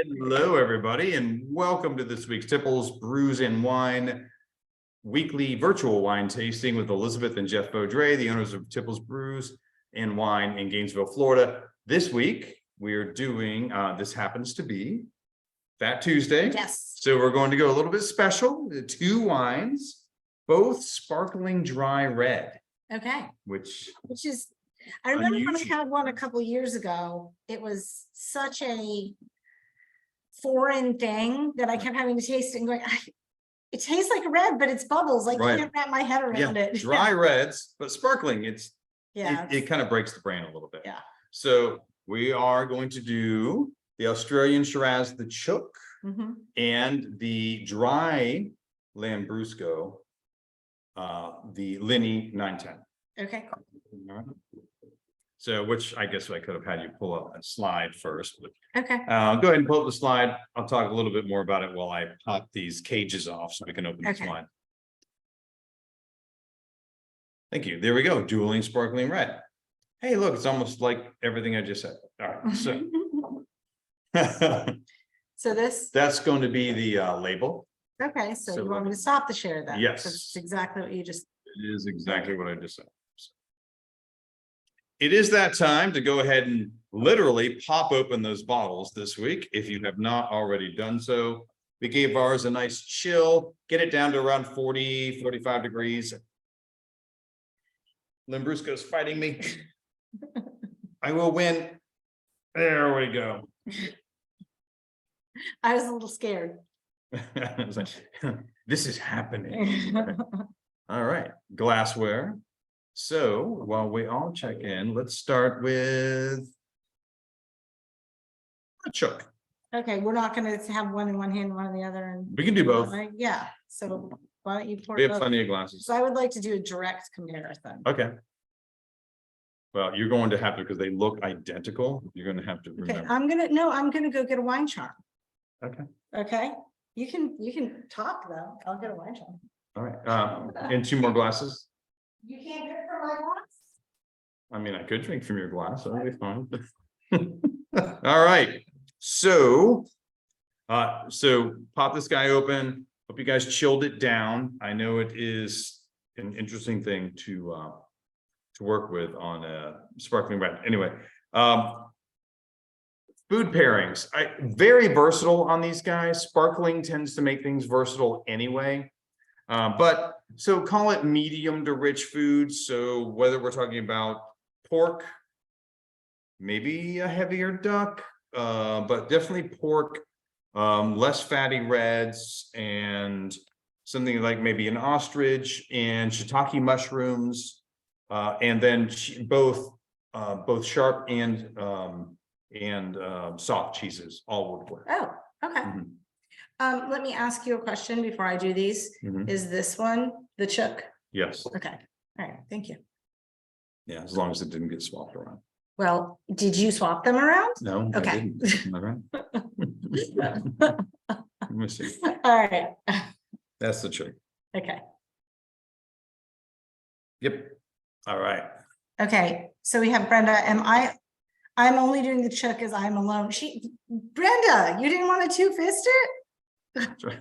Hello, everybody, and welcome to this week's Tipple's Brews and Wine weekly virtual wine tasting with Elizabeth and Jeff Beaudre, the owners of Tipple's Brews and Wine in Gainesville, Florida. This week, we're doing, this happens to be Fat Tuesday. Yes. So we're going to go a little bit special, 2 wines, both sparkling dry red. Okay. Which is, I remember when I unusual. had one a couple years ago, it was such a foreign thing that I kept having to taste it and going, it tastes like a red, but it's bubbles. I can't wrap my head around it. Dry reds, but sparkling, it kind of breaks the brain a little bit. Yeah. So we are going to do the Australian Shiraz, the Chook, and the Dry Lambrusoco, the Lini 910. Okay. So, which I guess I could have had you pull up a slide first, but Okay. go ahead and pull up the slide. I'll talk a little bit more about it while I pop these cages off so we can open the slide. Thank you. There we go. Dueling Sparkling Red. Hey, look, it's almost like everything I just said. All right. So, so that's going to be the label. Okay. So you want me to stop the share then? Yes. That's exactly what you just. It is exactly what I just said. It is that time to go ahead and literally pop open those bottles this week. If you have not already done so, we gave ours a nice chill, get it down to around 40, 45 degrees. Lambrusco's fighting me. I will win. There we go. I was a little scared. I was like, this is happening. All right, glassware. So while we all check in, let's start with a Chook. Okay, we're not going to have one in one hand, one in the other. And We can do both. Yeah. So why don't you pour? We have both? plenty of glasses. So I would like to do a direct comparison. Okay. Well, you're going to have to, because they look identical. You're going to have to Okay, remember. I'm gonna go get a wine charm. Okay. Okay, you can talk though. I'll get a wine charm. All right. And 2 more glasses. You can't get it from my glass? I mean, I could drink from your glass. That'll be fine. All right. So pop this guy open. Hope you guys chilled it down. I know it is an interesting thing to work with on a sparkling red. Anyway, food pairings. Very versatile on these guys. Sparkling tends to make things versatile anyway. But so call it medium to rich food. So whether we're talking about pork, maybe a heavier duck, but definitely pork, less fatty reds, and something like maybe an ostrich and shiitake mushrooms, and then both sharp and soft cheeses all would work. Oh, okay. Let me ask you a question before I do these. Is this one the Chook? Yes. Okay. All right. Thank you. Yeah, as long as it didn't get swapped around. Well, did you swap them around? No. Okay. I didn't. All right. Let me see. All right. That's the trick. Okay. Yep. All right. Okay. So we have Brenda. I'm only doing the Chook as I'm alone. Brenda, you didn't want to two-fist it? That's right.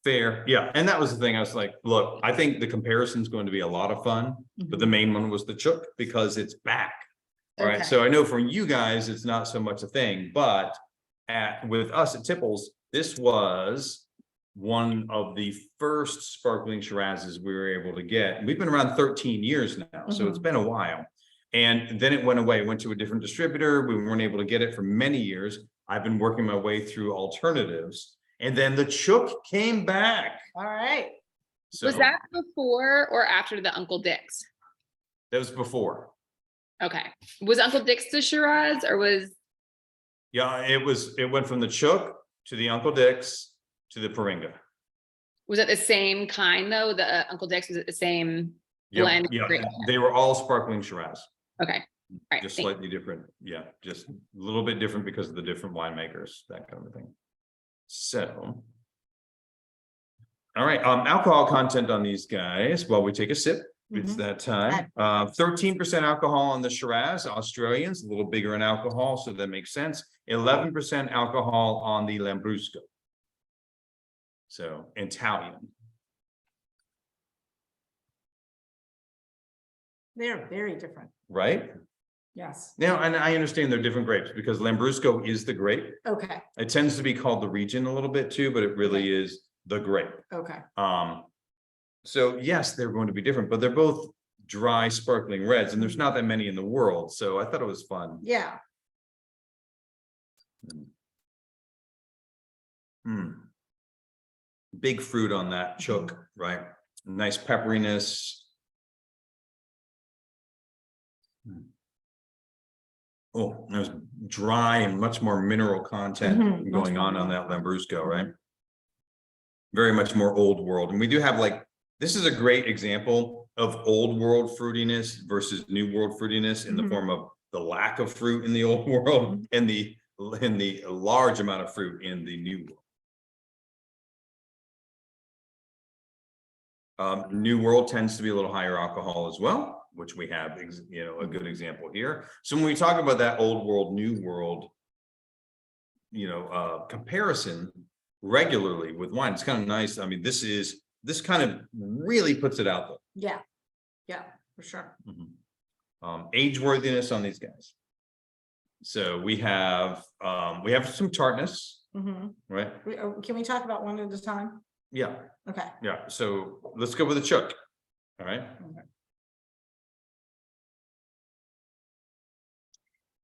Fair. Yeah. And that was the thing. I was like, look, I think the comparison is going to be a lot of fun, but the main one was the Chook because it's back. All right. Okay. So I know for you guys, it's not so much a thing, but with us at Tipple's, this was one of the first sparkling Shirazes we were able to get. We've been around 13 years now, so it's been a while. And then it went away, went to a different distributor. We weren't able to get it for many years. I've been working my way through alternatives. And then the Chook came back. All right. So Was that before or after the Uncle Dick's? that was before. Okay. Was Uncle Dick's the Shiraz or was? Yeah, it went from the Chook to the Uncle Dick's to the Paringa. Was it the same kind though? The Uncle Dick's, was it the same blend? Yeah, they were all sparkling Shiraz. Okay. All right. Just slightly different. Yeah, just a little bit different because of the different winemakers, that kind of thing. So, all right, alcohol content on these guys while we take a sip. It's Mhm. that time. 13% alcohol on the Shiraz, Australians, a little bigger in alcohol, so that makes sense. 11% alcohol on the Lambrusco. So Italian. They're very different. Right? Yes. Now, and I understand they're different grapes because Lambrusco is the grape. Okay, It tends to be called the region a little bit too, but it really is the grape. okay. So yes, they're going to be different, but they're both dry sparkling reds, and there's not that many in the world, so I thought it was fun. Yeah. Big fruit on that chook, right? Nice pepperiness. Oh, there's dry and much more mineral content Mhm, much going more on mineral that Lambrusco, right? Very much more old world, and we do have like, this is a great example of old world fruitiness versus new world fruitiness in the Mhm. form of the lack of fruit in the old world Mhm. and the large amount of fruit in the new world. New world tends to be a little higher alcohol as well, which we have, a good example here. So when we talk about that old world, new world, comparison regularly with wine, it's kind of nice. I mean, this kind of really puts it out Yeah. Yeah, for sure. there. Age worthiness on these guys. So we have some tartness, Mhm. right? Can we talk about one at a time? Yeah, Okay. yeah. So let's go with the chook. All right.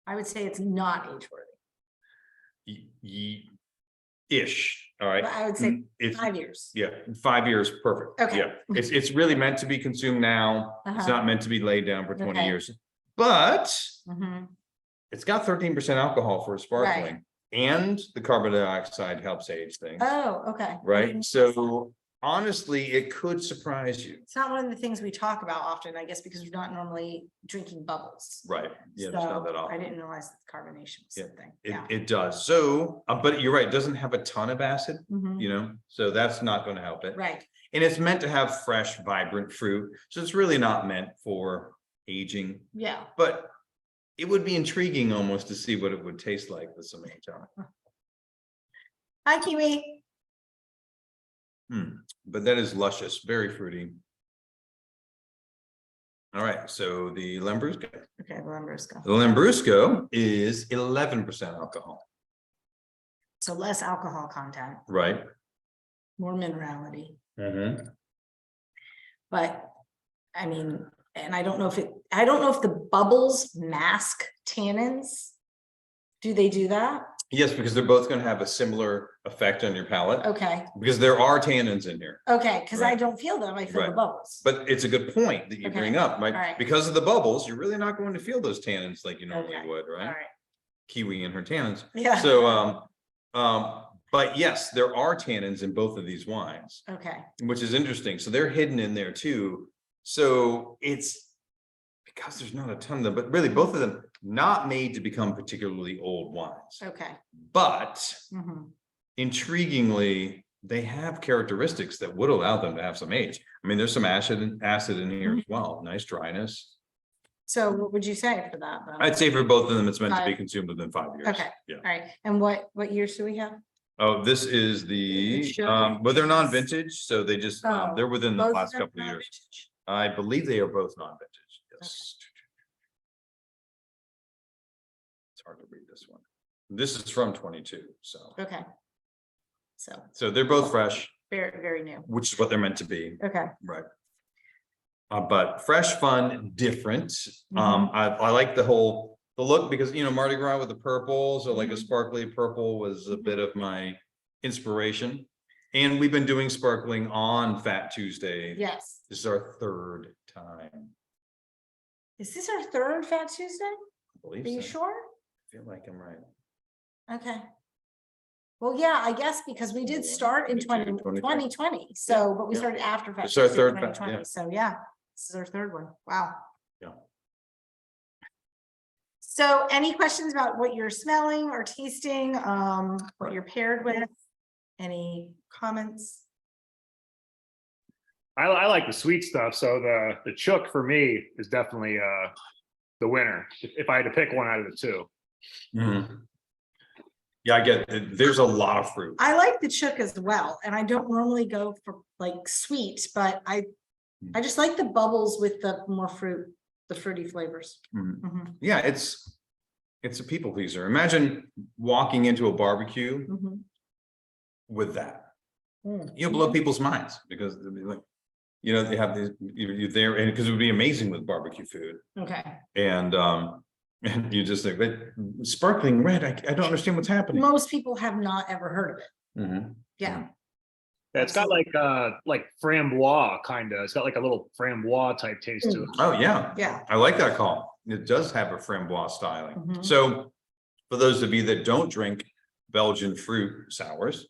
I would say it's not age worthy. Ish. All right. But I would say It's 5 years. yeah, 5 years, perfect. Okay. Yeah, it's really meant to be consumed now. It's Uh-huh. not meant to be laid down for 20 Okay. years. But Mhm. it's got 13% alcohol for a sparkling, and the carbon dioxide helps age things, Oh, okay. I right? didn't realize that. So honestly, it could surprise you. It's not one of the things we talk about often, I guess, because we're not normally drinking bubbles. Right. Yeah, it's not that So I often. didn't realize that carbonation was Yeah, something. It, Yeah. it does. So, but you're right, it doesn't have a ton of acid, Mhm. so that's not going to help it. Right. And it's meant to have fresh, vibrant fruit. So it's really not meant for aging, Yeah. but it would be intriguing almost to see what it would taste like with some age on it. Hi, Kiwi. But that is luscious, very fruity. All right, so the Lambrusco. Okay, the Lambrusco. The Lambrusco is 11% alcohol. So less alcohol content, Right. more minerality, Mm-hmm. but I mean, and I don't know if the bubbles mask tannins. Do they do that? Yes, because they're both going to have a similar effect on your palate. Okay, Because there are tannins in here. okay, because I Right. don't feel them, I feel the Right. bubbles. But it's a good point that you Okay. bring up, right? All right. Because of the bubbles, you're really not going to feel those tannins like you normally Okay. would, All right? right, Kiwi and her tannins. yeah. So, but yes, there are tannins in both of these wines, Okay, which is interesting. So they're hidden in there too. So it's because there's not a ton of them, but really both of them not made to become particularly old wines. okay. But Mhm. intriguingly, they have characteristics that would allow them to have some age. I mean, there's some acid in here as well. Nice dryness. So what would you say for that, though? I'd say for both of them, it's meant to be 5. consumed within 5 years. Okay. Yeah. All right, and what years do we have? Oh, this is the, Chook but they're is- non-vintage, so they just, Oh, they're within the both of last them couple of years. non-vintage? I believe they are both non-vintage. Yes. It's hard to read this one. This is from 22, so Okay. So they're both fresh, very, very new. which is what they're meant to be, Okay. right? But fresh, fun, different. Mhm. I like the look because Mardi Gras with the purple, so like a Mhm. sparkly purple was a bit of my inspiration. And we've been doing sparkling on Fat Tuesday. Yes. This is our third time. Is this our third Fat Tuesday? I believe Are you so. sure? I feel like I'm right. Okay. Well, yeah, I guess because we did start in 22, 2020, so, but we Yeah. started after Fat It's our Tuesday third, 2020, yeah. so yeah, this is our third one. Wow. Yeah. So any questions about what you're smelling or tasting, what you're paired with? Any comments? I like the sweet stuff. So the Chook for me is definitely the winner. If I had to pick one out of the two. Mhm. Yeah, I get it. There's a lot of fruit. I like the Chook as well, and I don't normally go for like sweet, but I just like the bubbles with the more fruit, the fruity flavors. Mhm. Mhm, Yeah, it's a people pleaser. Imagine walking into a barbecue mhm. with that. Mm. You'll blow people's minds because they'll be like, you know, they have these, you're there, and because it would be amazing with barbecue food. Okay. And and you just think, but sparkling red, I don't understand what's happening. Most people have not ever heard of it. Mhm. Yeah. Yeah, it's got like framboise kind of. It's got like a little framboise type taste to it. Oh, yeah. Yeah. I like that call. It does have a framboise styling. Mhm. So for those of you that don't drink Belgian fruit sours,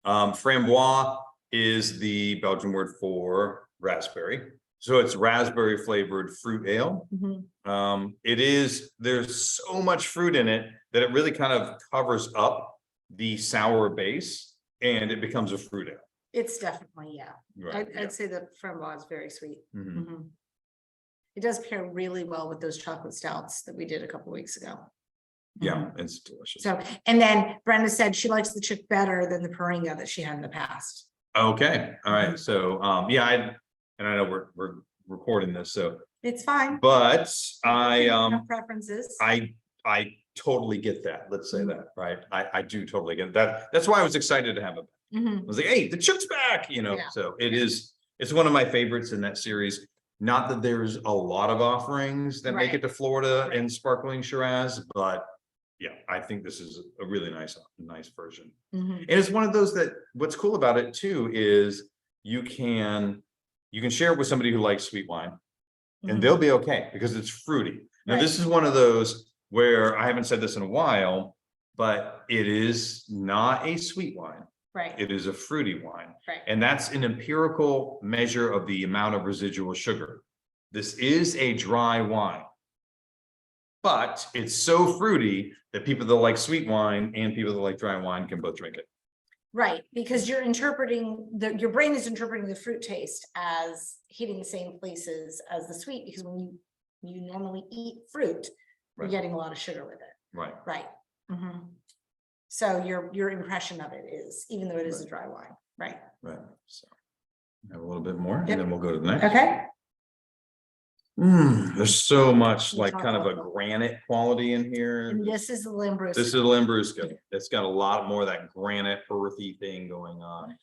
framboise is the Belgian word for raspberry. So it's raspberry flavored fruit ale. Mhm. There's so much fruit in it that it really kind of covers up the sour base and it becomes a fruit ale. It's definitely, yeah. Right, I'd say the framboise is very sweet. Mhm. Mhm. It does pair really well with those chocolate stouts that we did a couple weeks ago. Yeah, it's delicious. So, and then Brenda said she likes the Chook better than the Paringa that she had in the past. Okay, all right. So, yeah, and I know we're recording this, so, It's fine. but Have Preferences. I totally get that. Let's say Mhm. that, right? I do totally get that. That's why I was excited to have it. I Mhm. was like, hey, the Chook's back, you know, Yeah. so it's one of my favorites in that series. Not that there's a lot of offerings that make Right. it to Florida Right. in sparkling Shiraz, but yeah, I think this is a really nice version. Mhm. And it's one of those that what's cool about it too is you can share it with somebody who likes sweet wine and Mhm. they'll be okay because it's fruity. Now, Right. this is one of those where I haven't said this in a while, but it is not a sweet wine. Right. It is a fruity wine. Right. And that's an empirical measure of the amount of residual sugar. This is a dry wine. But it's so fruity that people that like sweet wine and people that like dry wine can both drink it. Right, because you're interpreting your brain is interpreting the fruit taste as hitting the same places as the sweet, because when you normally eat fruit, you're Right. getting a lot of sugar with it. Right. Right. Mhm. So your impression of it is, even though it is a Right. dry wine, right? Right. So have a little bit more and Yep. then we'll go to the next. Okay. There's so much We like talked kind of a about that. granite quality in here. And this is the Lambrusoco. This is a Lambrusco. It's got a lot more of that granite earthy thing going on.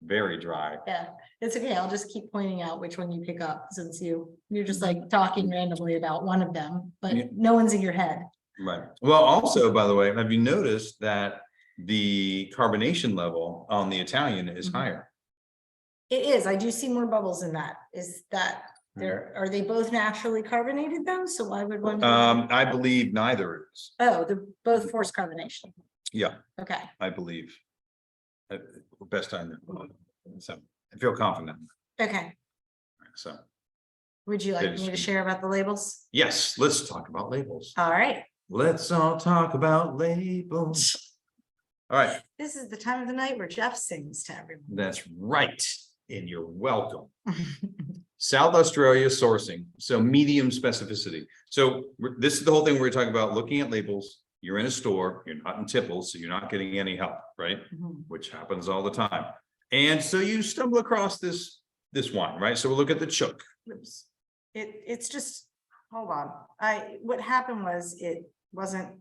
Very dry. Yeah, it's okay. I'll just keep pointing out which one you pick up, since you're just like talking randomly about one of them, Yeah. but no one's in your head. Right. Well, also, by the way, have you noticed that the carbonation level on the Italian is Mhm. higher? It is. I do see more bubbles in that. Is that are they both naturally carbonated though? So why would one? I believe neither is. Oh, they're both forced carbonation. Yeah, Okay. I believe. Best I know. So I feel confident. Okay. So, Would you like It me to is- share about the labels? yes, let's talk about labels. All right. Let's all talk about labels. All right, This is the time of the night where Jeff sings to everyone. that's right. And you're welcome. South Australia sourcing, so medium specificity. So this is the whole thing we're talking about, looking at labels. You're in a store, you're not in Tipple, so you're not getting any help, right? Mhm. Which happens all the time. And so you stumble across this wine, right? So we'll look at the Chook. Oops. It's just, hold on. What happened was it wasn't There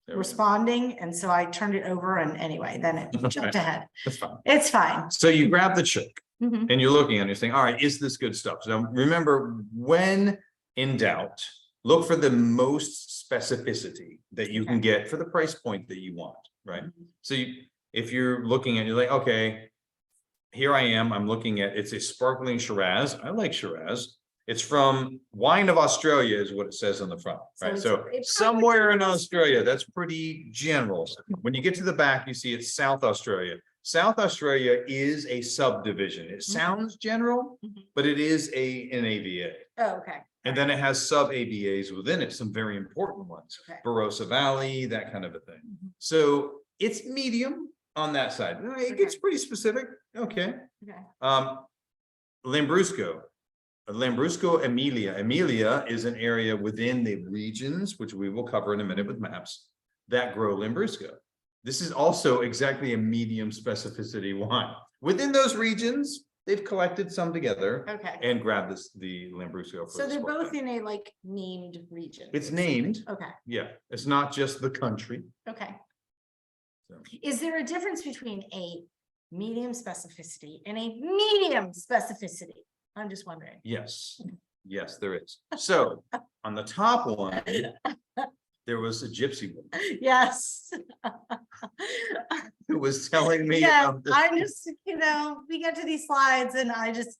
we go. responding, and so I turned it over, and anyway, then it jumped ahead. That's fine. It's fine. So you grab the Chook Mhm. and you're looking at it, you're saying, all right, is this good stuff? So remember, when in doubt, look for the most specificity that you can Okay. get for the price point that you want, right? Mhm. So if you're looking at, you're like, okay, here I am, I'm looking at, it's a sparkling Shiraz. I like Shiraz. It's from Wine of Australia is what it says on the front, So right? it's- So it probably somewhere in is- Australia, that's pretty general. When you get to the back, you see it's South Australia. South Australia is a subdivision. It sounds general, Mhm. but it is an AVA. Oh, okay. And then it has sub AVAs within it, some very important ones. Okay. Barossa Valley, that kind of a thing. Mhm. So it's medium on that side. It gets Okay. pretty specific. Okay. Okay. Lambrusco. Lambrusco Emilia. Emilia is an area within the regions, which we will cover in a minute with maps, that grow Lambrusco. This is also exactly a medium specificity wine. Within those regions, they've collected some together Okay, and grabbed the Lambrusco. For so the they're both sparkling. in a like named region. It's basically. named. Okay, Yeah, it's not just the country. okay. So. Is there a difference between a medium specificity and a medium specificity? I'm just wondering. Yes, yes, there is. So on the top one, there was a gypsy woman Yes. who was telling me Yeah, about this. I just, we get to these slides and I just,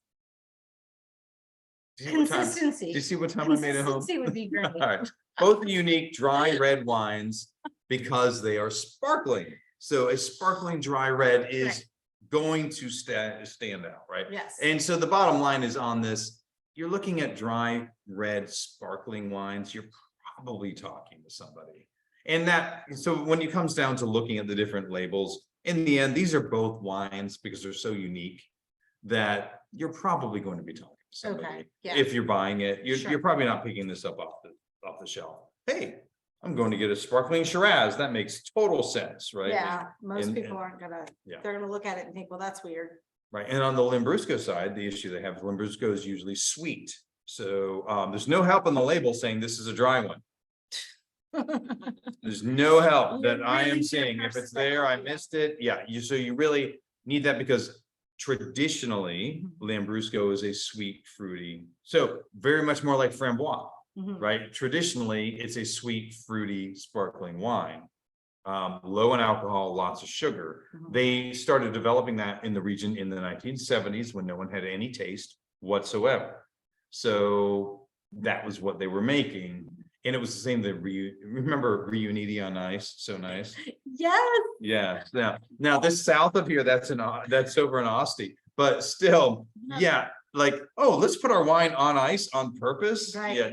Do you see what time- consistency. do you see what time I made it home? Consistency would be great. All right, both are unique dry red wines because they are sparkling. So a sparkling dry red is Right. going to stand out, right? Yes. And so the bottom line is on this, you're looking at dry red sparkling wines, you're probably talking to somebody. And so when it comes down to looking at the different labels, in the end, these are both wines because they're so unique that you're probably going to be talking to somebody. Okay, yeah. If you're buying it, Sure. you're probably not picking this up off the shelf. Hey, I'm going to get a sparkling Shiraz. That makes total sense, right? Yeah, most And- people aren't gonna, Yeah. they're gonna look at it and think, well, that's weird. Right, and on the Lambrusco side, the issue they have, Lambrusco is usually sweet. So there's no help on the label saying this is a dry one. There's no help that You're I really am seeing. If it's there, I missed it. Yeah, so you really need that because traditionally Lambrusco is a sweet, fruity, so very much more like Framboise, Mhm. right? Traditionally, it's a sweet, fruity, sparkling wine. Low in alcohol, lots of sugar. Mhm. They started developing that in the region in the 1970s when no one had any taste whatsoever. So that was what they were making. And it was the same that remember Reuniti on Ice, so nice. Yes. Yeah, now this south of here, that's over in Asti, but still, yeah, like, oh, let's put our wine on ice on purpose. Right. Yeah.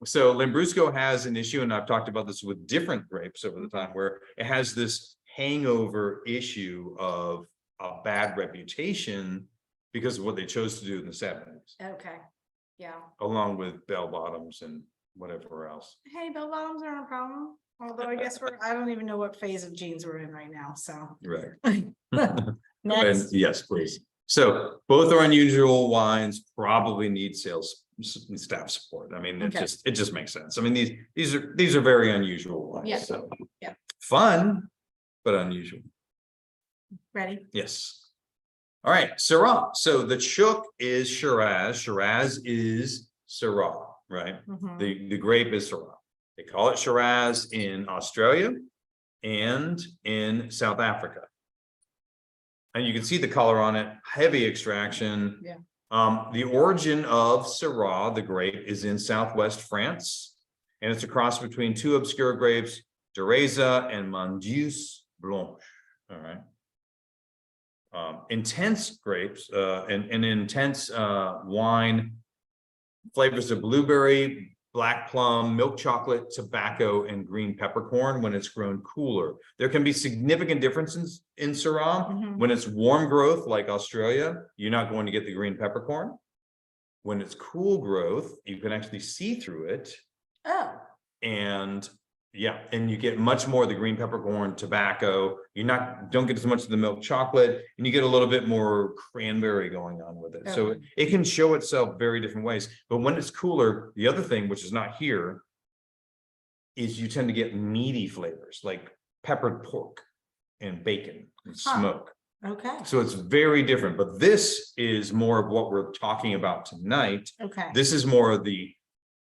So Lambrusco has an issue, and I've talked about this with different grapes over the time, where it has this hangover issue of a bad reputation because of what they chose to do in the 70s, Okay, yeah. along with bell bottoms and whatever else. Hey, bell bottoms aren't a problem. Although I guess I don't even know what phase of jeans we're in right now, so. Right. Next. And yes, please. So both are unusual wines, probably need sales staff support. I mean, Okay. it just makes sense. I mean, these are very unusual wines. Yeah. So Yeah. fun, but unusual. Ready? Yes. All right, Syrah. So the Chook is Shiraz. Shiraz is Syrah, right? Mhm. The grape is Syrah. They call it Shiraz in Australia and in South Africa. And you can see the color on it, heavy extraction. Yeah. The origin of Syrah, the grape, is in Southwest France. And it's a cross between two obscure grapes, Dureza and Mondeuse Blanche. All right. Intense grapes, and intense wine, flavors of blueberry, black plum, milk chocolate, tobacco, and green peppercorn when it's grown cooler. There can be significant differences in Syrah. Mhm. When it's warm growth like Australia, you're not going to get the green peppercorn. When it's cool growth, you can actually see through it. Oh, And yeah, and you get much more of the green peppercorn, tobacco. Don't get as much of the milk chocolate, and you get a little bit more cranberry going on with it. So Okay. it can show itself very different ways. But when it's cooler, the other thing, which is not here, is you tend to get meaty flavors like peppered pork and bacon and Huh. smoke. okay, So it's very different. But this is more of what we're talking about tonight. okay. This is more of the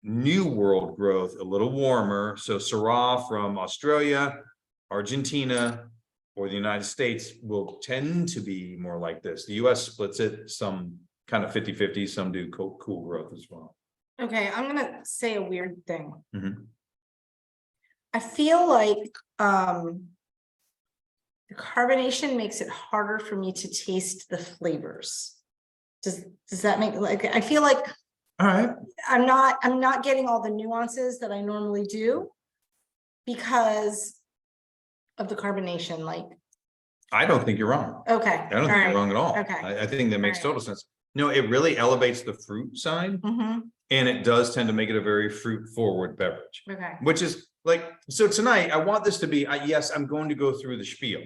New World growth, a little warmer. So Syrah from Australia, Argentina, or the United States will tend to be more like this. The US splits it, some kind of 50-50, some do cool growth as well. Okay, I'm gonna say a weird thing. Mhm. I feel like the carbonation makes it harder for me to taste the flavors. Does that make, like, I feel like All right. I'm not getting all the nuances that I normally do because of the carbonation. Like, I don't think you're wrong. Okay. I don't think you're wrong at all. Okay. I think that makes All right. total sense. No, it really elevates the fruit side, Mm-hmm. and it does tend to make it a very fruit forward beverage, Okay. which is like, so tonight I want this to be, yes, I'm going to go through the spiel.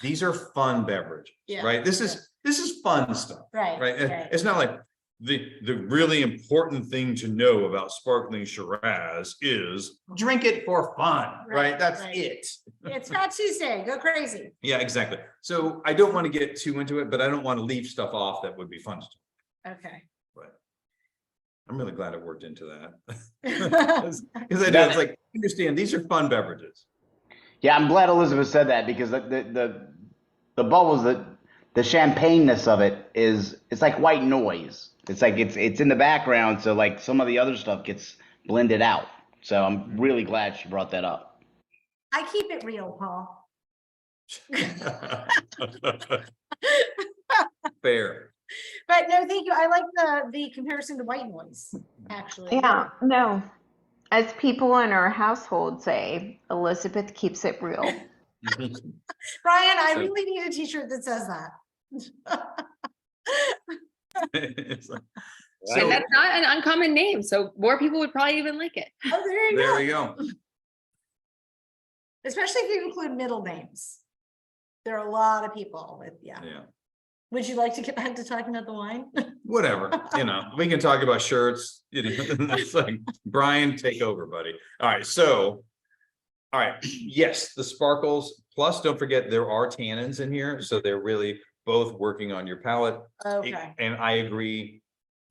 These are fun beverages, Yeah. right? This is fun stuff, Right. right? Right. It's not like the really important thing to know about sparkling Shiraz is drink it for fun, right? That's right. it. It's Fat Tuesday. Go crazy. Yeah, exactly. So I don't want to get too into it, but I don't want to leave stuff off that would be fun to do. Okay. But I'm really glad it worked into that. Because I do, it's like, understand, these are fun beverages. Yeah, I'm glad Elizabeth said that because the bubbles, the champagne-ness of it it's like white noise. It's like it's in the background, so like some of the other stuff gets blended out. So I'm really glad she brought that up. I keep it real, Paul. Fair. But no, thank you. I like the comparison to white noise, actually. Yeah, no. As people in our household say, Elizabeth keeps it real. Brian, I So- really need a t-shirt that says that. It's like- And So, that's not an uncommon name, so more people would probably even like it. Oh, there you there go. we go. Especially if you include middle names. There are a lot of people with, yeah. Yeah, Would you like to get back to talking about the wine? whatever, we can talk about shirts, it's like, Brian, take over, buddy. All right, so. All right, yes, the sparkles, plus don't forget there are tannins in here, so they're really both working on your palate. Okay. And I agree,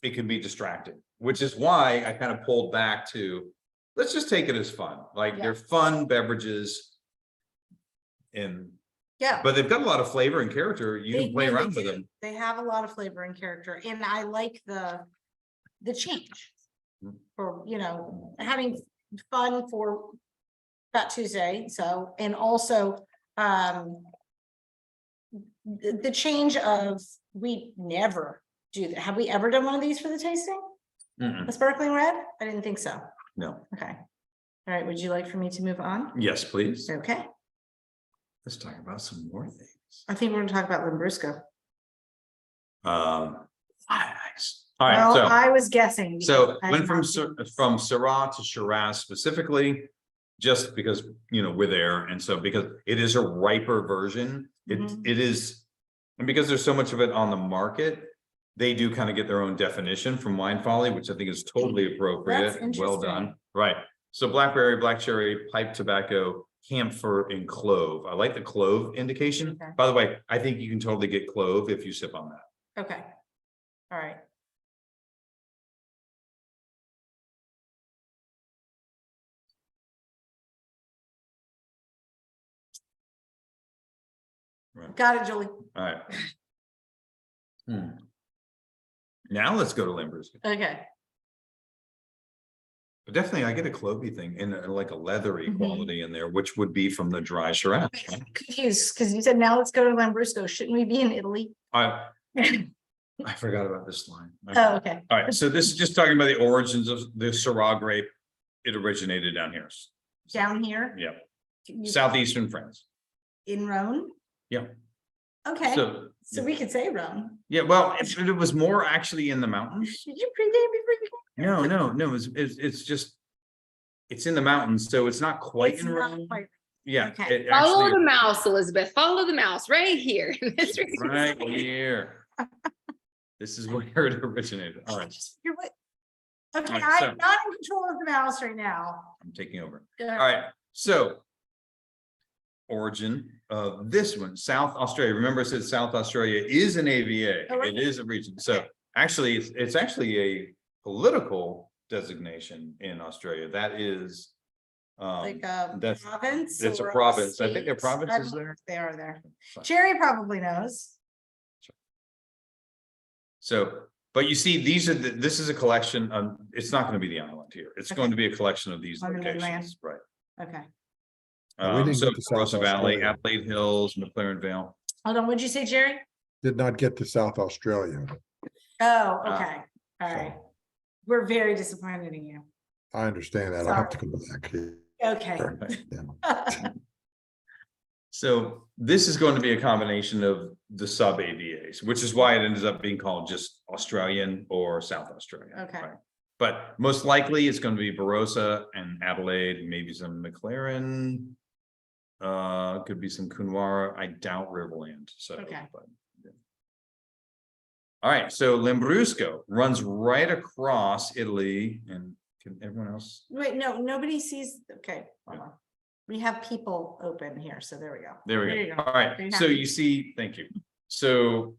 it can be distracting, which is why I kind of pulled back to, let's just take it as fun, like they're fun beverages. And, Yeah. but they've got a lot of flavor and character, you can play no, around they with do. them. They have a lot of flavor and character, and I like the change. Mhm. For, having fun for Fat Tuesday, so, and also, the change of, we never do that. Have we ever done one of these for the tasting? Mm-mm, A sparkling red? I didn't think so. no, Okay. All right, would you like for me to move on? yes, please, Okay, let's talk about some more things. I think we're gonna talk about Lambrusco. Nice. All right, Well, so. I was guessing. So because I went have from not seen this. from Syrah to Shiraz specifically, just because, we're there. And so because it is a riper version, Mhm. it is, and because there's so much of it on the market, they do kind of get their own definition from Wine Folly, which I think is totally appropriate. That's Well done. interesting. Right. So blackberry, black cherry, pipe tobacco, camphor, and clove. I like the clove indication. Okay. By the way, I think you can totally get clove if you sip on that. Okay. All right. Right. Got it, Julie. All right. Now let's go to Lambrusoco. Okay. But definitely, I get a clovey thing and like a leathery Mhm. quality in there, which would be from the dry Shiraz. Confused, because you said now let's go to Lambrusco. Shouldn't we be in Italy? I forgot about this line. Oh, okay. All right, so this is just talking about the origins of the Syrah grape. It originated down here. Down here? Yeah, You- southeastern France. In Rhone? Yeah. Okay, So, so we could say Rhone. yeah, well, it was more actually in the mountains. Did you pregame before you? No, it's just, it's in the mountains, so it's not quite It's in not Rome. quite- Yeah. Okay. it Follow actually- the mouse, Elizabeth. Follow the mouse right here. Right here. This is where it originated. All right, You're what? Okay, Alright, so- I'm not in control of the mouse right now. I'm taking over. All All right, so. Origin of this one, South Australia. Remember, I said South Australia is an AVA. Oh, right. It is a region. So actually, it's actually a political designation in Australia. That is. Like a that's- province? it's a or province. I think there are state? I provinces don't know there. if They are there. Fine. Jerry probably knows. So, but you see, these are this is a collection. It's not going to be the island here. It's Okay. going to be a collection of these On the mainland. locations, right? Okay. We didn't So get to South Barossa Valley, Australia. Adelaide Hills, McLaren Vale. Hold on, what'd you say, Jerry? Did not get to South Australia. Oh, Ah. okay. All right. We're very disappointed in you. I understand that. I'll have to come back here. Okay. Yeah. So this is going to be a combination of the sub AVAs, which is why it ends up being called just Australian or South Australian. Okay. right? But most likely it's going to be Barossa and Adelaide, maybe some McLaren. Could be some Coonawarra. I doubt Riverland. So. Okay. but, yeah. All right, so Lambrusco runs right across Italy, and can everyone else? Wait, no, nobody sees, okay, hold on. We have people open here, so there we go. There we you go. All right, Very so happy. you see, thank you. So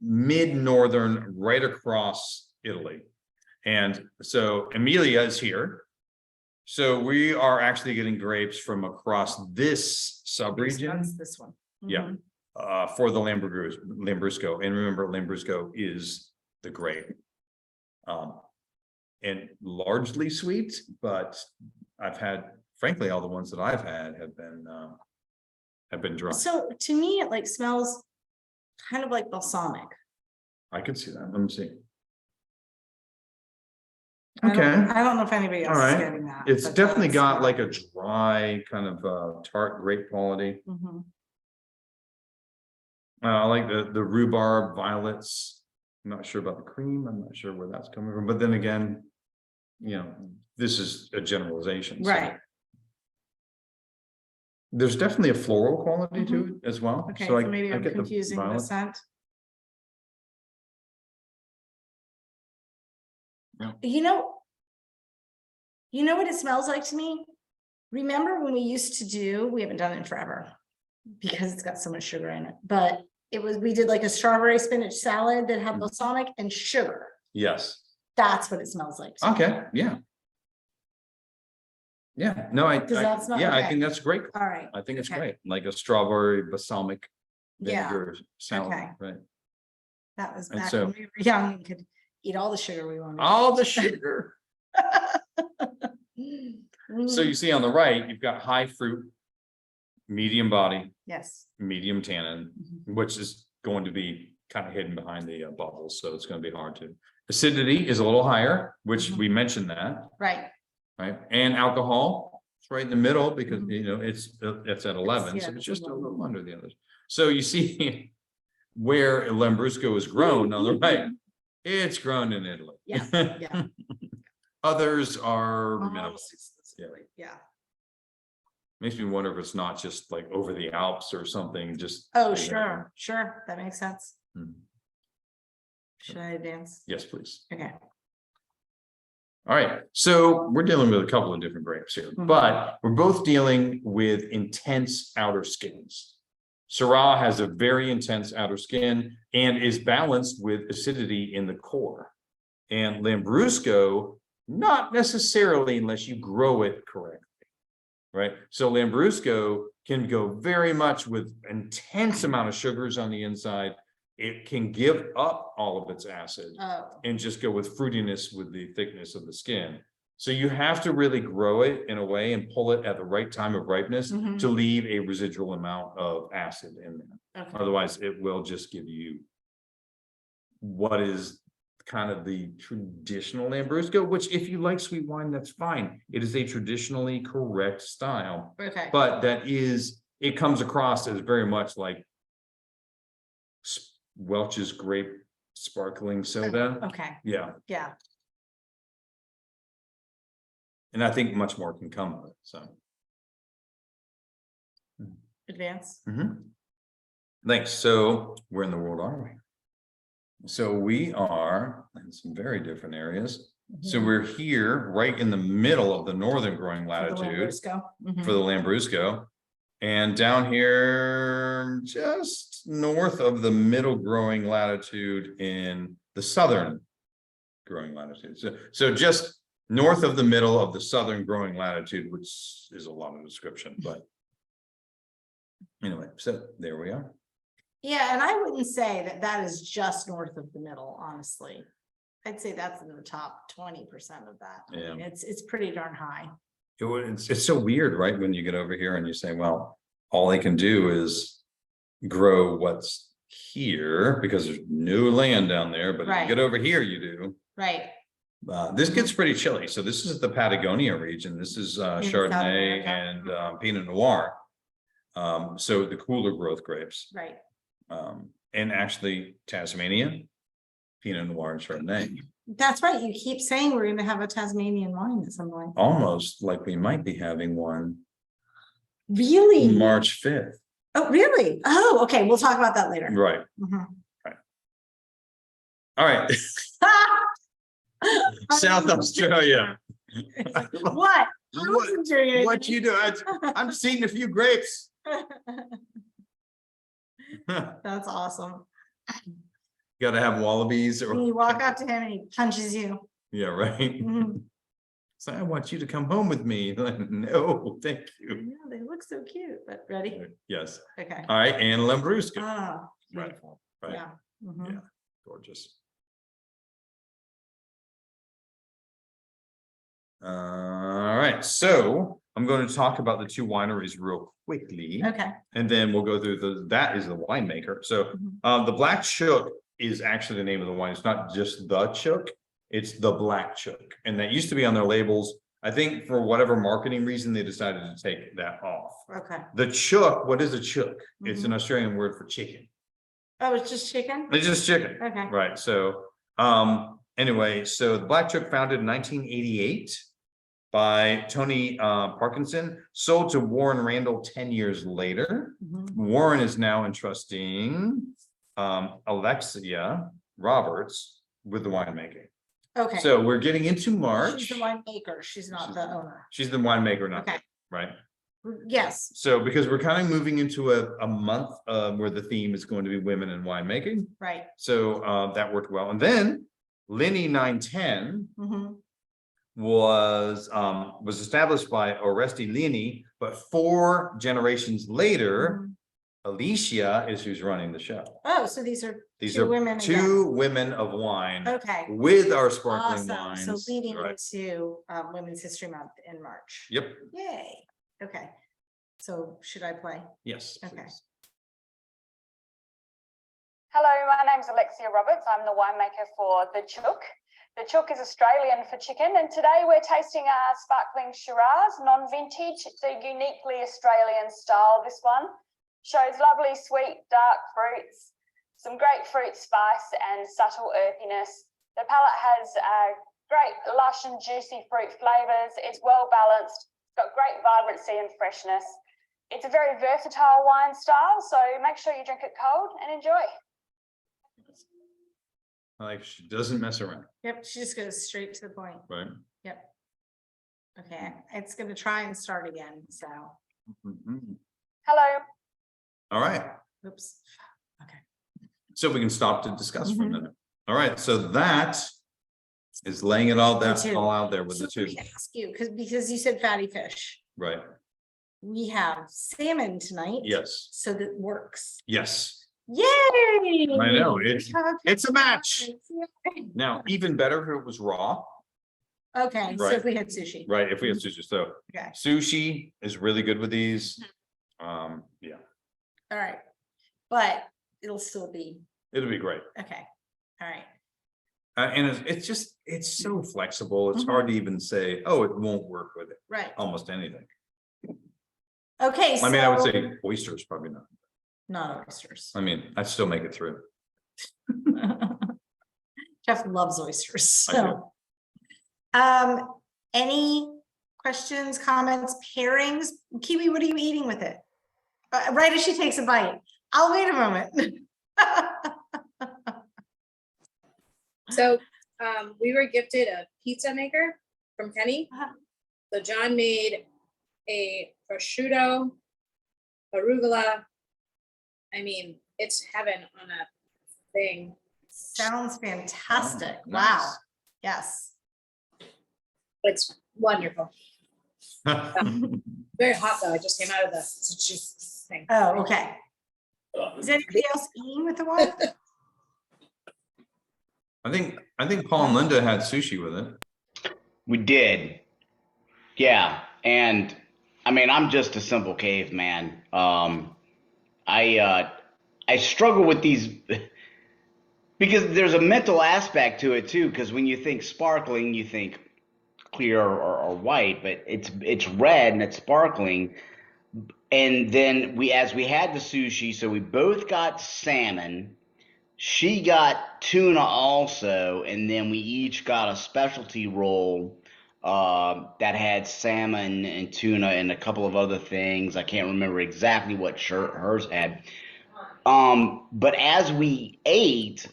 mid-northern, right across Italy. And so Emilia is here. So we are actually getting grapes from across this sub-region. That's this one. Yeah. Mhm. For the Lambrusco. And remember, Lambrusco is the grape. And largely sweet, but I've had, frankly, all the ones that I've had have been dry. So to me, it like smells kind of like balsamic. I could see that. Let me see. I don't- Okay. I don't know if anybody else All is right. getting that. It's but definitely that's- got like a dry kind of tart grape quality. Mhm. I like the rhubarb violets. I'm not sure about the cream. I'm not sure where that's coming from, but then again, this is a generalization. so Right, There's definitely a floral quality to it as well. okay, So so maybe I I'm get the confusing the violet. scent. Yeah. You know what it smells like to me? Remember when we used to do, we haven't done it in forever because it's got so much sugar in it, but we did like a strawberry spinach salad that had balsamic and sugar. Yes. That's what it smells like. to me. Okay. Yeah. Yeah. No, Does that smell- yeah, I okay. think that's great. All right. I think it's Okay. great. Like a strawberry balsamic Yeah, vinegar salad, Okay. right? that was And back so- when we were young and could eat all the sugar we wanted. All the sugar. So you see on the right, you've got high fruit, medium body, Yes. medium tannin, Mhm. which is going to be kind of hidden behind the bubbles, so it's going to be hard to. Acidity is a little higher, which Mhm. we mentioned that, Right. right? And alcohol, it's right in the middle because Mhm. it's at 11, yeah, so it's it's just a 11. little under the others. So you see where Lambrusco is grown on the right, it's grown in Italy. Yeah, yeah. Others are minimal. Almost exclusively, yeah. Makes me wonder if it's not just like over the Alps or something, just. Oh, sure, that makes sense. Hmm. Should I advance? Yes, please. Okay. All right, so we're dealing with a couple of different grapes here, Mhm. but we're both dealing with intense outer skins. Syrah has a very intense outer skin and is balanced with acidity in the core. And Lambrusco, not necessarily unless you grow it correctly, right? So Lambrusco can go very much with intense amount of sugars on the inside. It can give up all of its acid Oh, and just go with fruitiness with the thickness of the skin. So you have to really grow it in a way and pull it at the right time of ripeness Mhm. to leave a residual amount of acid in there. okay. Otherwise, it will just give you what is kind of the traditional Lambrusco, which if you like sweet wine, that's fine. It is a traditionally correct style, Okay. but it comes across as very much like Welch's grape sparkling soda. Okay, Yeah, yeah. and I think much more can come of it, so. Advance. Thanks. So where in the world are we? So we are in some very different areas. So Mhm. we're here right in the middle of the northern growing For the latitude Lambrusco. Mhm. for the Lambrusco. And down here, just north of the middle growing latitude in the southern growing latitude. So just north of the middle of the southern growing latitude, which is a lot of description, but anyway, so there we are. Yeah, and I wouldn't say that is just north of the middle, honestly. I'd say that's in the top 20% of that. I mean, Yeah. it's pretty darn high. It's so weird, right? When you get over here and you say, well, all they can do is grow what's here because there's no land down there, but if you Right. get over here, you do. Right. This gets pretty chilly. So this is the Patagonia region. This is South Chardonnay America. and Pinot Noir. So the cooler growth grapes, Right. and actually Tasmania, Pinot Noir and Chardonnay, That's right. You keep saying we're gonna have a Tasmanian wine at some point. almost like we might be having one Really? March 5th. Oh, really? Oh, okay. We'll talk about that later. Right. Mhm. All right. South Australia. What? I What- wasn't doing anything. What you do? I'm just eating a few grapes. That's awesome. Gotta have wallabies or. And you walk up to him and he punches you. Yeah, right. Mhm. So I want you to come home with me. Like, no, thank you. Yeah, they look so cute, but ready? Yes. Okay. All right, and Lambrusco. Ah, Right, beautiful. right. Yeah. Mhm. Yeah. Gorgeous. All right, so I'm going to talk about the two wineries real quickly. Okay. And then we'll go through that is the winemaker. So Mhm. the Black Chook is actually the name of the wine. It's not just the Chook, it's the Black Chook. And that used to be on their labels. I think for whatever marketing reason, they decided to take that off. Okay. The Chook, what is a Chook? It's an Mhm. Australian word for chicken. Oh, it's just chicken? It's just chicken. Okay. Right, so, anyway, so the Black Chook founded in 1988 by Tony Parkinson, sold to Warren Randall 10 years later. Mhm. Warren is now entrusting Alexia Roberts with the winemaking. Okay. So we're getting into March. She's the winemaker. She's not the owner. She's the winemaker, not Okay. right. Yes. So because we're kind of moving into a month where the theme is going to be women in winemaking. Right. So that worked well. And then Lini 910 Mhm. was established by Oresti Lini, but 4 generations later, Mhm. Alicia is who's running the show. Oh, so these are These two are women. two women of wine Okay. with our sparkling Awesome. So wines. leading Right. into Women's History Month in March. Yep. Yay. Okay. So should I play? Yes. Okay. please. Hello, my name's Alexia Roberts. I'm the winemaker for The Chook. The Chook is Australian for chicken, and today we're tasting our sparkling Shiraz, non-vintage. It's a uniquely Australian style, this one. Shows lovely sweet, dark fruits, some grapefruit spice and subtle earthiness. The palate has great lush and juicy fruit flavours. It's well balanced, it's got great vibrancy and freshness. It's a very versatile wine style, so make sure you drink it cold and enjoy. Like she doesn't mess around, Yep. She just goes straight to the point. right? Yep. Okay. It's going to try and start again. So, Mhm. Hello. All right, oops. Okay. so we can stop to discuss for a Mhm. minute. All right, so that is laying it all The down, two. all out there with So the two, let me ask you, because you said fatty fish. right? We have salmon tonight. Yes, So that works. yes. Yay! I know, it's a match. Yay. Now, even better if it was raw, Okay, so Right. if we had sushi. right? If we have sushi, so Okay, sushi is really good with these. Yeah, all right. But it'll still be, it'll be great. okay, all right. And it's just, it's so flexible. It's Mhm. hard to even say, oh, it won't work with it, Right. almost anything. Okay, I mean, I would so- say oysters, probably not. Not oysters. I mean, I'd still make it through. Jeff loves oysters, I do. so. Any questions, comments, pairings? Kiwi, what are you eating with it? Right as she takes a bite. I'll wait a moment. So we were gifted a pizza maker from Kenny. Uh-huh. So John made a prosciutto, arugula. I mean, it's heaven on a thing. Sounds fantastic. Oh, Wow. nice. Yes. It's wonderful. Very hot though. I just came out of the thing. Oh, okay. Is anybody else eating with the wine? I think Paul and Linda had sushi with it. We did. Yeah. And I mean, I'm just a simple caveman. I struggle with these because there's a mental aspect to it too. Because when you think sparkling, you think clear or white, but it's red and it's sparkling. And then as we had the sushi, so we both got salmon. She got tuna also, and then we each got a specialty roll that had salmon and tuna and a couple of other things. I can't remember exactly what hers had. But as we ate,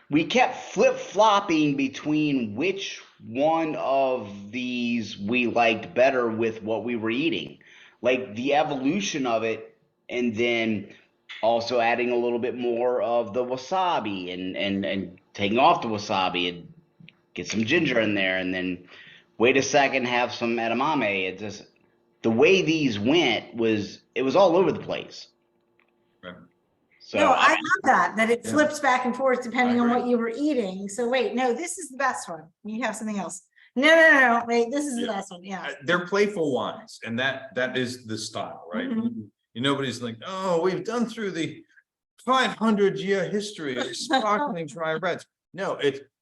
we kept flip-flopping between which one of these we liked better with what we were eating. Like the evolution of it, and then also adding a little bit more of the wasabi and taking off the wasabi and get some ginger in there, and then wait a second, have some edamame. It just, the way these went was, it was all over the place. Right. So No, I love that it Yeah. flips back and forth depending on agree. what you were eating. So wait, no, this is the best one. You have something else. No, wait, this is the Yeah. best one. Yeah. They're playful wines, and that is the style, right? Mhm. Nobody's like, oh, we've done through the 500-year history of sparkling dry reds. No,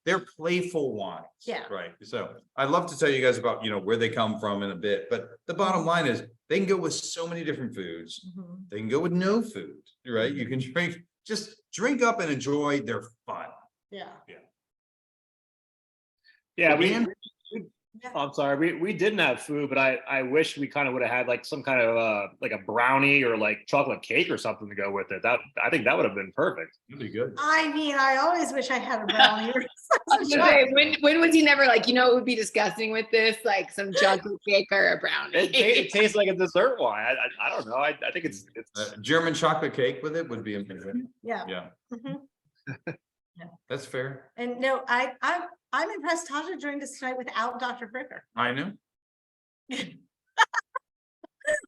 they're playful wines. Yeah. Right. So I'd love to tell you guys about, where they come from in a bit, but the bottom line is they can go with so many different foods. Mhm. They can go with no food, right? You can just drink up and enjoy. They're fun. Yeah. Yeah, Dan? I'm sorry, we didn't have food, but I wish we kind of would have had like some kind of like a brownie or like chocolate cake or something to go with it. I think that would have been perfect. That'd be good. I mean, I always wish I had a brownie. Or I was gonna say, when was he never like, it would be disgusting with this, like some chocolate cake or a brownie? It tastes like a dessert wine. I don't know. I think it's German chocolate cake with it would be amazing. Yeah. Yeah, Mhm. that's fair. And no, I'm impressed Tasha joined us tonight without Dr. Fricker I know.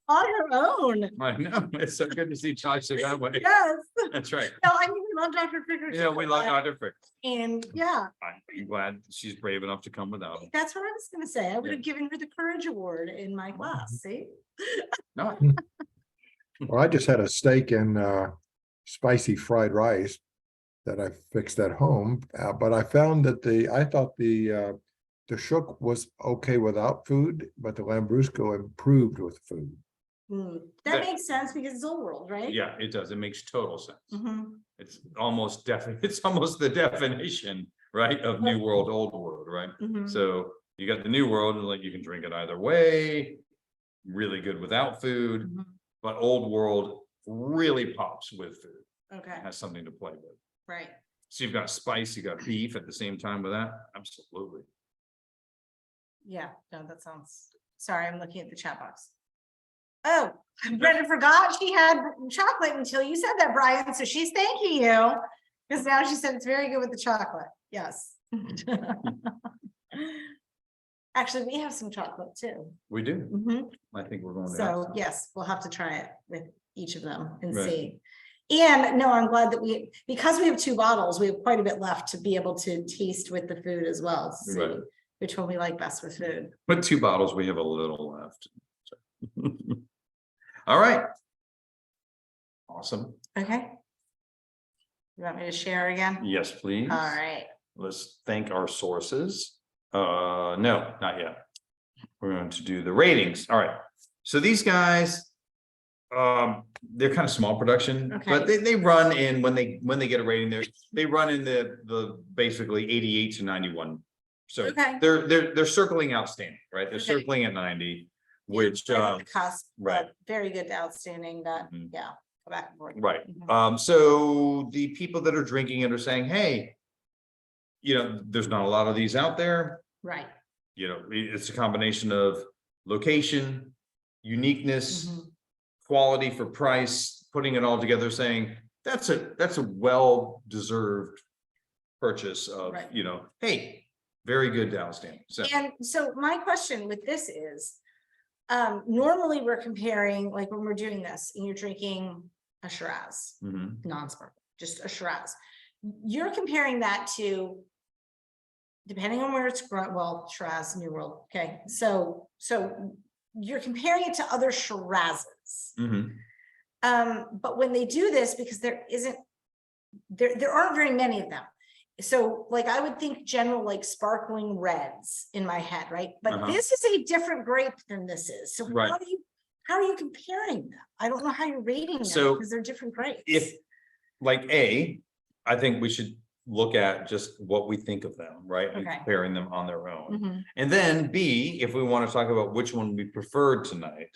on her own. I know. It's so good to see Tasha that way. Yes. That's right. No, I mean, we love Dr. Fricker. Yeah, we love Dr. Frick. And yeah, I'm glad she's brave enough to come without him. that's what I was gonna say. I would have given her the Courage Award in my class, see? No, Well, I just had a steak and spicy fried rice that I fixed at home, but I found that I thought the Chook was okay without food, but the Lambrusco improved with food. That That- makes sense because it's old world, right? yeah, it does. It makes total sense. Mhm. It's almost it's almost the definition, right, of new world, old world, right? Mhm. So you got the new world, and like you can drink it either way, really good without food, Mhm. but old world really pops with food. Okay, It has something to play with. right. So you've got spice, you got beef at the same time with that. Absolutely. Yeah, no, that sounds, sorry, I'm looking at the chat box. Oh, Brenda forgot she had chocolate until you said that, Brian, so she's thanking you. Because now she said it's very good with the chocolate, yes. Actually, we have some chocolate too. We do. Mhm. I think we're going to. So yes, we'll have to try it with each of them and Right. see. And no, I'm glad that because we have 2 bottles, we have quite a bit left to be able to taste with the food as well. To see Right. which one we like best with food. But 2 bottles, we have a little left. All right. Awesome. Okay. You want me to share again? Yes, please. All right. Let's thank our sources. No, not yet. We're going to do the ratings. All right. So these guys, they're kind of small production, but Okay. they run in when they get a rating, they run in the basically 88 to 91. So Okay. they're circling outstanding, right? They're Okay. circling at 90, which Right at the cusp, right. but very good to outstanding that, Mhm. yeah, go back and forth. right. Mhm. So the people that are drinking it are saying, hey, there's not a lot of these out there. Right. It's a combination of location, uniqueness, Mhm. quality for price, putting it all together, saying that's a well-deserved purchase of, Right. hey, very good to outstanding. So And so my question with this is, normally we're comparing, like when we're doing this and you're drinking a Shiraz, mhm, non-sparkling, just a Shiraz. You're comparing that to, depending on where it's grown, well, Shiraz, New World, okay? So you're comparing it to other Shirazes. mhm, But when they do this, because there aren't very many of them. So like I would think general like sparkling reds in my head, right? But Uh-huh. this is a different grape than this is. So Right. how do you how are you comparing them? I don't know how you're rating them So, because they're different grades. If, like, I think we should look at just what we think of them, right? And Okay. comparing them on their own. Mhm. And then B, if we want to talk about which one we preferred tonight.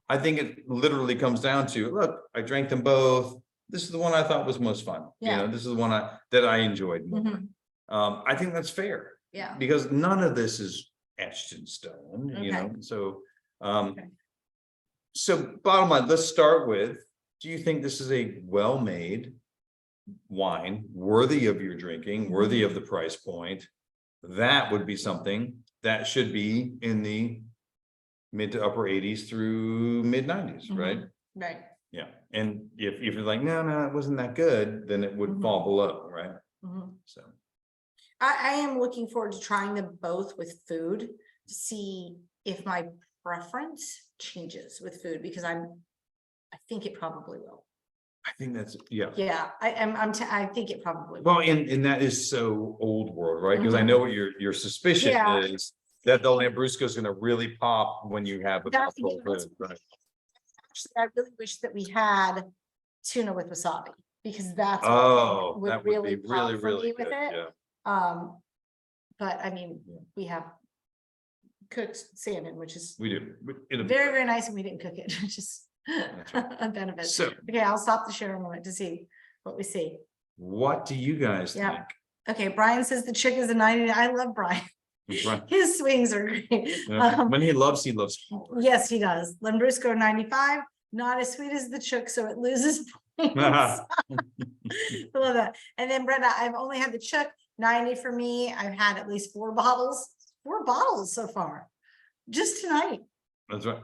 I think it literally comes down to, look, I drank them both. This is the one I thought was most fun. Yeah. This is the one that I enjoyed more. Mhm. I think that's fair. Yeah. Because none of this is etched in stone, Okay. so, Okay. so bottom line, let's start with, do you think this is a well-made wine, worthy of your drinking, worthy of the price point? That would be something that should be in the mid to upper 80s through mid 90s, right? Right. Yeah, and if you're like, no, it wasn't that good, then it would fall below, right? Mhm. So, I am looking forward to trying them both with food to see if my preference changes with food because I think it probably will. I think that's, yeah. Yeah, I think it probably will. Well, and that is so old world, right? Because I know what your suspicion Yeah. is that the Lambrusco is gonna really pop when you have a That's- couple of food, right? Actually, I really wish that we had tuna with wasabi because that's what I Oh, think would that would really be pop really, for really me with good, it. yeah. But I mean, Yeah. we have cooked salmon, which is We do. It'll be very, good. very nice, and we didn't cook it, which is That's right. a benefit. So, Okay, I'll stop the share a moment to see what we see. what do you guys Yeah. think? Okay, Brian says the chick is a 90. I love Brian. Right. His swings are great. When he loves hard. Yes, he does. Lambrusco 95, not as sweet as the Chook, so it loses points. I love that. And then Brenda, I've only had the Chook, 90 for me. I've had at least 4 bottles so far, just tonight. That's right.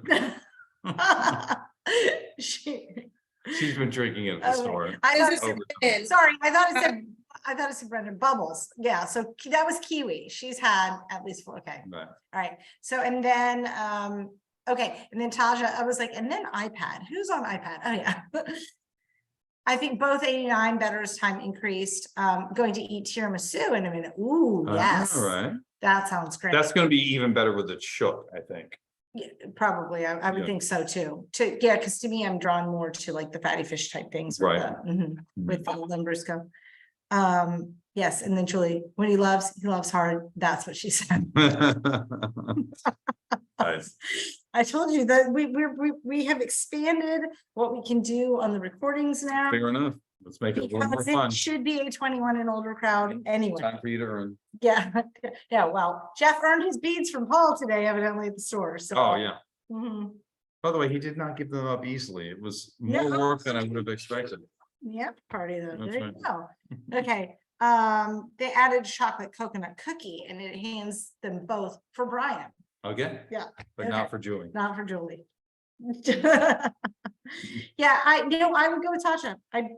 She's been drinking it at the Okay. store. I thought it This said, is- sorry, I thought it said Brenda Bubbles. Yeah, so that was Kiwi. She's had at least 4. Okay. Right. All right. So, and then, okay. And then Taja, I was like, and then iPad, who's on iPad? Oh yeah. I think both 89 better as time increased. Going to eat tiramisu in a minute. Ooh, yes. All right. That sounds great. That's gonna be even better with the Chook, I think. Yeah, probably. I would Yeah. think so too. Yeah, because to me, I'm drawn more to like the fatty fish type things. With Right. with the Lambrusco. Yes, and then Julie, when he loves hard. That's what she said. Nice. I told you that we have expanded what we can do on the recordings now. Fair enough. Let's make it a little more Because fun. it should be a 21 and older crowd anyway. Time for you to earn. Yeah, yeah, well, Jeff earned his beads from Paul today evidently at the store, so. Oh, yeah. Mhm. By the way, he did not give them up easily. It was more No. work than I would have expected. Yep, party though, That's there you right. go. Okay, they added chocolate coconut cookie and it hands them both for Brian, Okay. Yeah, But okay. not for Julie. not for Julie. Yeah, I would go with Tasha. I'd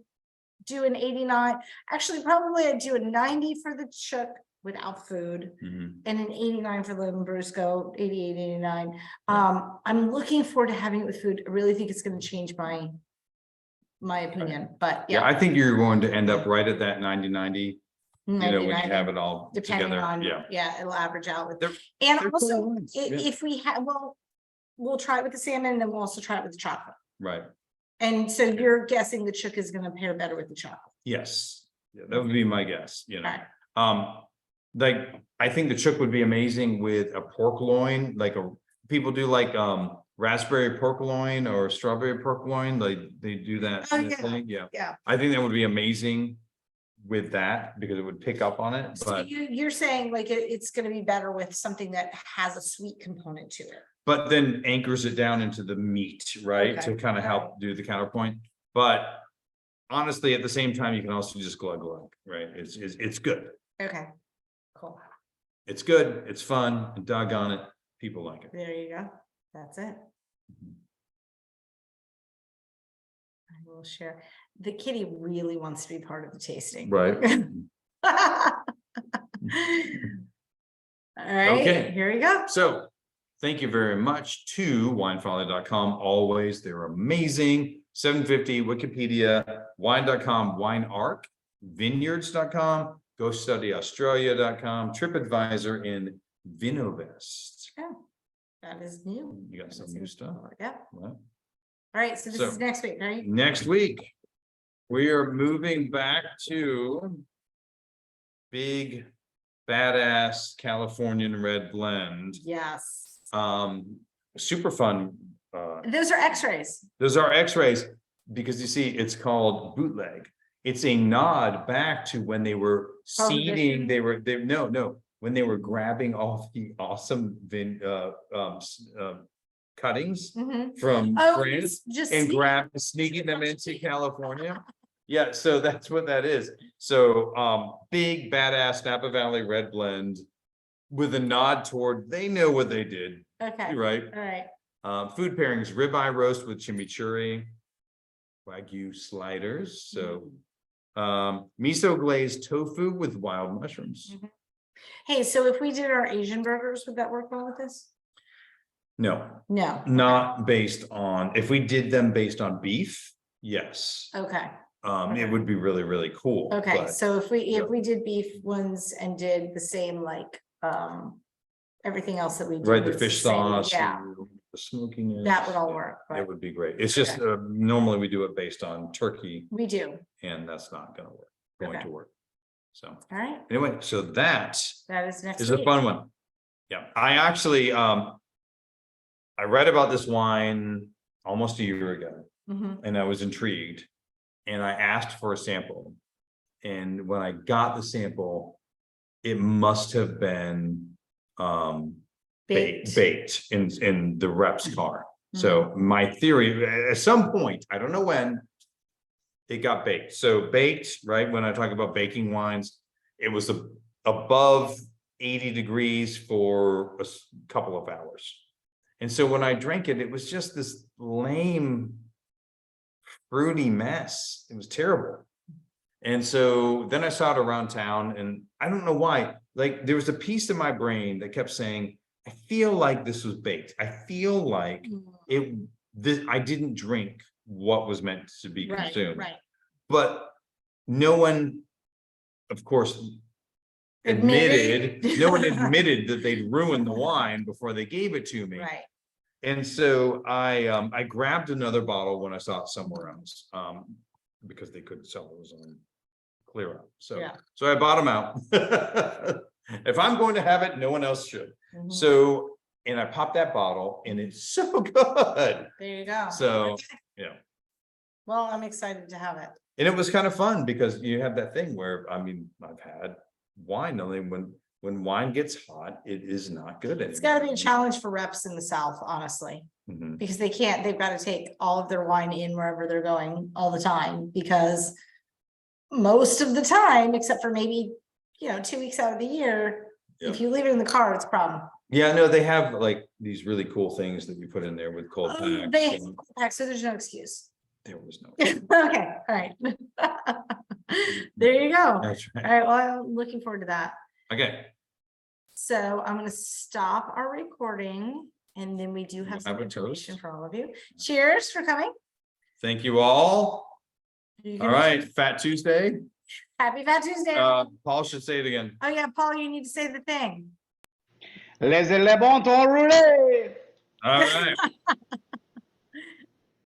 do an 89. Actually, probably I'd do a 90 for the Chook without food Mhm. and an 89 for the Lambrusco, 88, 89. I'm looking forward to having it with food. I really think it's going to change my opinion, but Yeah, yeah. I think you're going to end up right at that 90-90, when you 99, have it all depending together. on, Yeah. it'll average out with. They're- And they're cool also, wines, yeah. if we have, well, we'll try it with the salmon and then we'll also try it with the chocolate. Right. And so you're guessing the Chook is gonna pair better with the chocolate. Yes. Yeah, that would be my guess, Alright. Like, I think the Chook would be amazing with a pork loin, like people do like, raspberry pork loin or strawberry pork loin, like they do that Oh, kind of yeah. thing. Yeah. Yeah. I think that would be amazing with that because it would pick up on it, So but, you're saying like it's gonna be better with something that has a sweet component to it. but then anchors it down into the meat, right? Okay, To kind of help do the counterpoint, but honestly, at the same time, you can also just glug, right? It's good. Okay, cool. It's good, it's fun, and doggone it, people like it. There you go. That's it. I will share. The kitty really wants to be part of the tasting. Right. All right, Okay. here we go. So, thank you very much to winefolly.com. Always, they're amazing. 750 Wikipedia, wine.com, WineArc, vineyards.com, GoStudyAustralia.com, TripAdvisor, and Vinovest. Yeah. That is new. You got some new stuff. Yeah. Well, All right, so this So- is next week, right? next week, we are moving back to big, badass Californian red blend. Yes. Super fun. Those are x-rays. Those are x-rays because you see, it's called bootleg. It's a nod back to when they were seeding, Prohibition? when they were grabbing all the awesome cuttings Mhm. from Oh, France just and sneak- sneaking them into California. Yeah, so that's what that is. So big badass Napa Valley red blend with a nod toward they know what they did. Okay, You're right. all right. Food pairings, ribeye roast with chimichurri, Wagyu sliders. So miso glazed tofu with wild mushrooms. Mhm. Hey, so if we did our Asian burgers, would that work well with this? No, No. not based on, if we did them based on beef, yes. Okay, It would be really, really cool. okay, but- so if yeah. we did beef ones and did the same like, everything else that we do. Right, the is fish same, sauce, Yeah, and the smokiness. that would all work, It but would be great. It's just, normally we do it based on turkey we do. and that's not gonna work, going Okay. to work. So All right, anyway, so that that is next is a week. fun one. Yeah, I actually, I read about this wine almost a year ago Mhm. and I was intrigued. And I asked for a sample. And when I got the sample, it must have been Baked. baked in the rep's car. So my theory, at some point, I don't know when, it got baked. So baked, right? When I talk about baking wines, it was above 80 degrees for a couple of hours. And so when I drank it, it was just this lame, fruity mess. It was terrible. And so then I saw it around town and I don't know why, like there was a piece of my brain that kept saying, I feel like this was baked. I feel like I didn't drink what was meant to be Right, consumed. right. But no one, of course, Admitted. no one admitted that they'd ruined the wine before they gave it to me. Right, And so I grabbed another bottle when I saw it somewhere else, because they couldn't sell those on clear out. So, Yeah. so I bought them out. If I'm going to have it, no one else should. Mhm. So, and I popped that bottle and it's so good. there you go. So, yeah. Well, I'm excited to have it. And it was kind of fun because you have that thing where, I mean, I've had wine, only when wine gets hot, it is not good anymore. It's gotta be a challenge for reps in the South, honestly, Mhm. because they've got to take all of their wine in wherever they're going all the time, because most of the time, except for maybe, 2 weeks out of the year, if you leave it in the car, it's a problem. Yeah, no, they have like these really cool things that you put in there with cold Oh, packs. so there's no excuse. There was no. Okay, all right. There you go. That's All right. right, well, I'm looking forward to that. Okay, So I'm gonna stop our recording and then we do have some Have a information toast. for all of you. Cheers for coming. thank you all. You All can- right, Fat Tuesday. Happy Fat Tuesday. Paul should say it again. Oh yeah, Paul, you need to say the thing. Les bon ton roulé. All right.